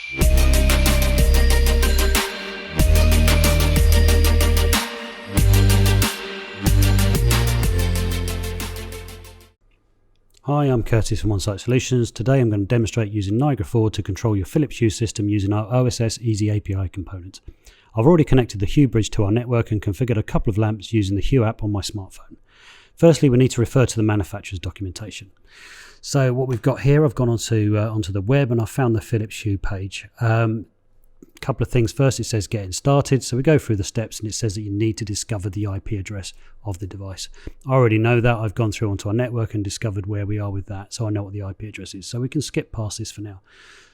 Hi, I'm Curtis from Onesight Solutions. Today I'm going to demonstrate using Niagara 4 to control your Philips Hue system using our OSSEasyAPI component. I've already connected the Hue bridge to our network and configured a couple of lamps using the Hue app on my smartphone. Firstly, we need to refer to the manufacturer's documentation. So what we've got here, I've gone onto the web and I've found the Philips Hue page. Couple of things. First, it says getting started, so we go through the steps and it says that you need to discover the IP address of the device. I already know that. I've gone through onto our network and discovered where we are with that, so I know what the IP address is, so we can skip past this for now.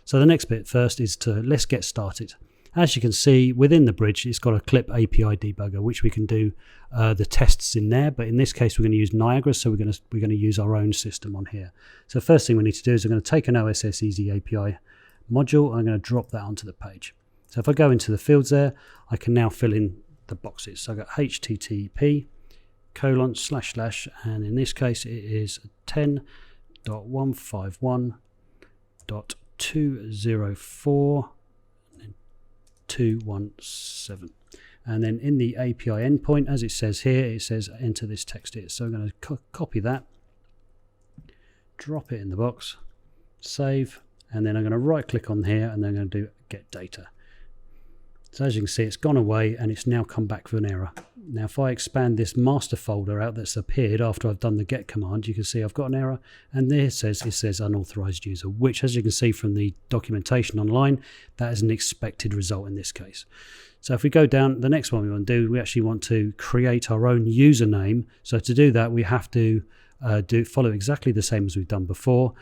So the next bit first is to let's get started. As you can see within the bridge, it's got a clip API debugger, which we can do the tests in there, but in this case we're going to use Niagara, so we're going to use our own system on here. So first thing we need to do is we're going to take an OSSEasyAPI module and I'm going to drop that onto the page. So if I go into the fields there, I can now fill in the boxes. So I've got http:// and in this case it is 10.151.204.217. And then in the API endpoint, as it says here, it says enter this text here. So I'm going to copy that, drop it in the box, save, and then I'm going to right click on here and then I'm going to do get data. So as you can see, it's gone away and it's now come back with an error. Now if I expand this master folder out that's appeared after I've done the get command, you can see I've got an error, and there it says unauthorized user, which as you can see from the documentation online, that is an expected result in this case. So if we go down, the next one we want to do, we actually want to create our own username. So to do that, we have to follow exactly the same as we've done before.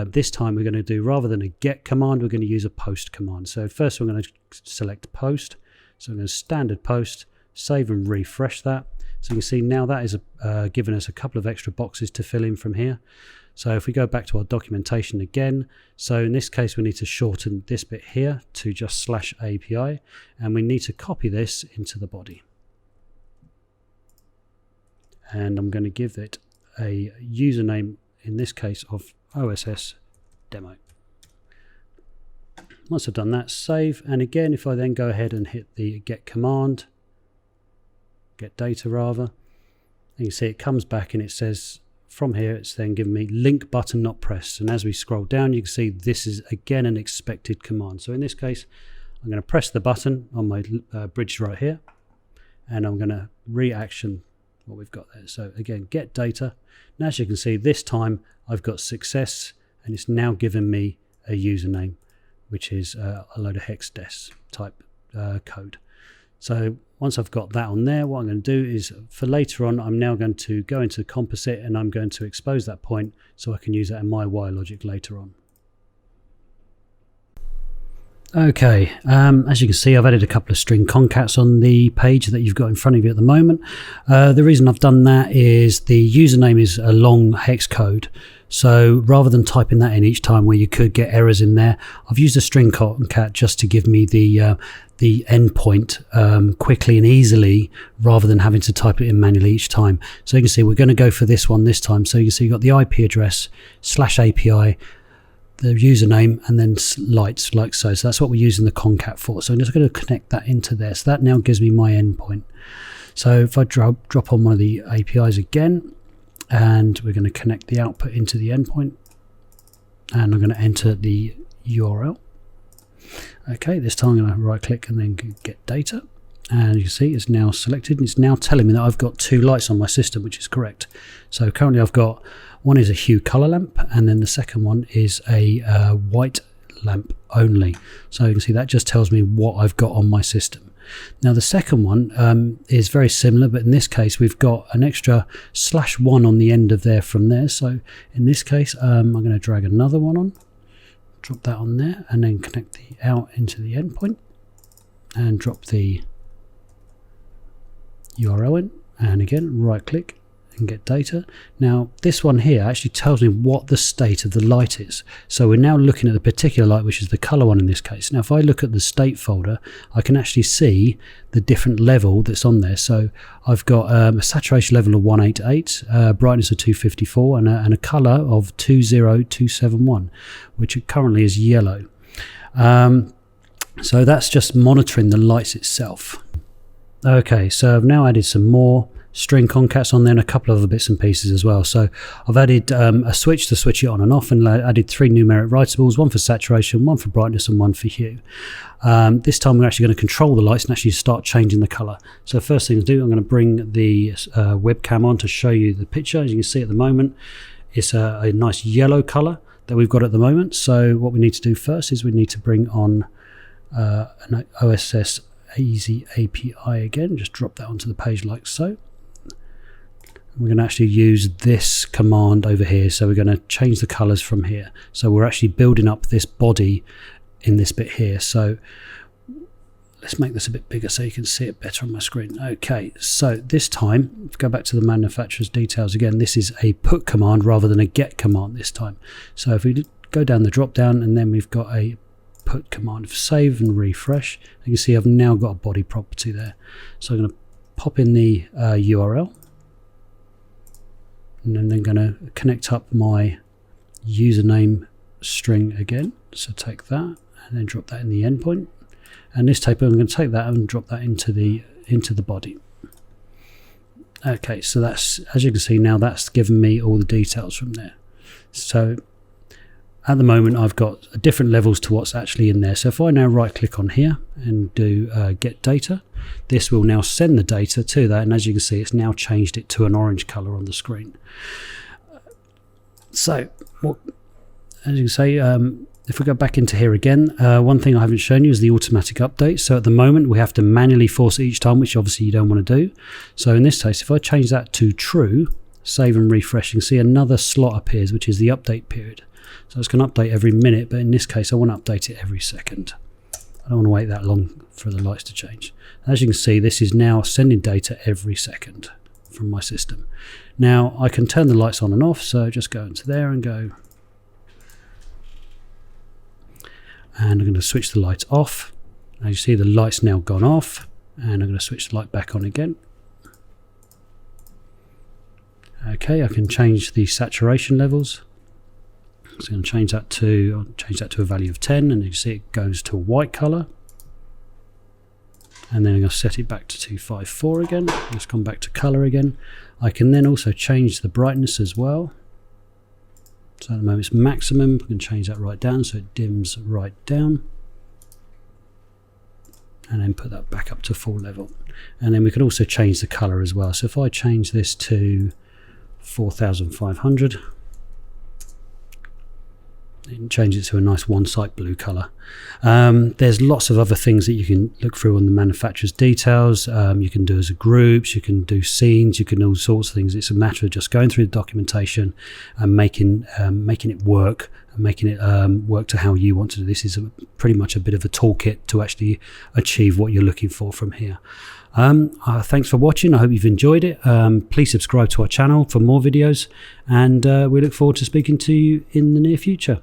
This time we're going to do, rather than a get command, we're going to use a post command. So first we're going to select post. So I'm going to standard post, save and refresh that. So you can see now that is given us a couple of extra boxes to fill in from here. So if we go back to our documentation again, so in this case we need to shorten this bit here to just /API, and we need to copy this into the body. And I'm going to give it a username, in this case of OSS demo. Once I've done that, save, and again if I then go ahead and hit the get command, get data rather, you can see it comes back and it says from here it's then giving me link button not pressed, and as we scroll down you can see this is again an expected command. So in this case I'm going to press the button on my bridge right here and I'm going to reaction what we've got there. So again, get data, and as you can see this time I've got success and it's now given me a username, which is a load of hexadecimal type code. So once I've got that on there, what I'm going to do is for later on I'm now going to go into composite and I'm going to expose that point so I can use that in my wire logic later on. Okay, as you can see I've added a couple of string concats on the page that you've got in front of you at the moment. The reason I've done that is the username is a long hex code, so rather than typing that in each time where you could get errors in there, I've used a string concat just to give me the endpoint quickly and easily rather than having to type it in manually each time. So you can see we're going to go for this one this time. So you can see you've got the IP address /API, the username, and then lights like so. So that's what we're using the concat for. So I'm just going to connect that into there. So that now gives me my endpoint. So if I drop on one of the APIs again, and we're going to connect the output into the endpoint, and I'm going to enter the URL. Okay, this time I'm going to right click and then get data. And you can see it's now selected and it's now telling me that I've got two lights on my system, which is correct. So currently I've got one is a Hue color lamp and then the second one is a white lamp only. So you can see that just tells me what I've got on my system. Now the second one is very similar, but in this case we've got an extra /1 on the end of there from there. So in this case I'm going to drag another one on, drop that on there, and then connect the out into the endpoint and drop the URL in, and again right click and get data. Now this one here actually tells me what the state of the light is. So we're now looking at the particular light, which is the color one in this case. Now if I look at the state folder, I can actually see the different level that's on there. So I've got a saturation level of 188, brightness of 254, and a color of 20271, which currently is yellow. So that's just monitoring the lights itself. Okay, so I've now added some more string concats on there and a couple of other bits and pieces as well. So I've added a switch to switch it on and off, and added 3 numeric writables, one for saturation, one for brightness and one for hue. This time we're actually going to control the lights and actually start changing the color. So first thing to do, I'm going to bring the webcam on to show you the picture. As you can see at the moment, it's a nice yellow color that we've got at the moment. So what we need to do first is we need to bring on an OSSEasyAPI again. Just drop that onto the page like so. We're going to actually use this command over here, so we're going to change the colors from here. So we're actually building up this body in this bit here. So let's make this a bit bigger so you can see it better on my screen. Okay, so this time, go back to the manufacturer's details again. This is a put command rather than a get command this time. So if we go down the drop down, and then we've got a put command, save and refresh. You can see I've now got a body property there. So I'm going to pop in the URL. And then I'm going to connect up my username string again. So take that and then drop that in the endpoint. And this tape, I'm going to take that and drop that into the body. Okay, so that's, as you can see now, that's given me all the details from there. So at the moment, I've got different levels to what's actually in there. So if I now right click on here and do get data, this will now send the data to that. And as you can see, it's now changed it to an orange color on the screen. So as you can say, if we go back into here again, one thing I haven't shown you is the automatic update. So at the moment, we have to manually force it each time, which obviously you don't want to do. So in this case, if I change that to true, save and refresh, you can see another slot appears, which is the update period. So it's going to update every minute, but in this case I want to update it every second. I don't want to wait that long for the lights to change. As you can see, this is now sending data every second from my system. Now I can turn the lights on and off, so just go into there and go. And I'm going to switch the lights off. As you see, the light's now gone off, and I'm going to switch the light back on again. Okay, I can change the saturation levels. So I'm going to change that to a value of 10, and you can see it goes to a white color. And then I'm going to set it back to 254 again. Let's come back to color again. I can then also change the brightness as well. So at the moment it's maximum. I can change that right down so it dims right down. And then put that back up to full level. And then we can also change the color as well. So if I change this to 4500, and change it to a nice Onesight blue color. There's lots of other things that you can look through on the manufacturer's details. You can do as a groups, you can do scenes, you can do all sorts of things. It's a matter of just going through the documentation and making it work, and making it work to how you want to do. This is pretty much a bit of a toolkit to actually achieve what you're looking for from here. Thanks for watching. I hope you've enjoyed it. Please subscribe to our channel for more videos, and we look forward to speaking to you in the near future.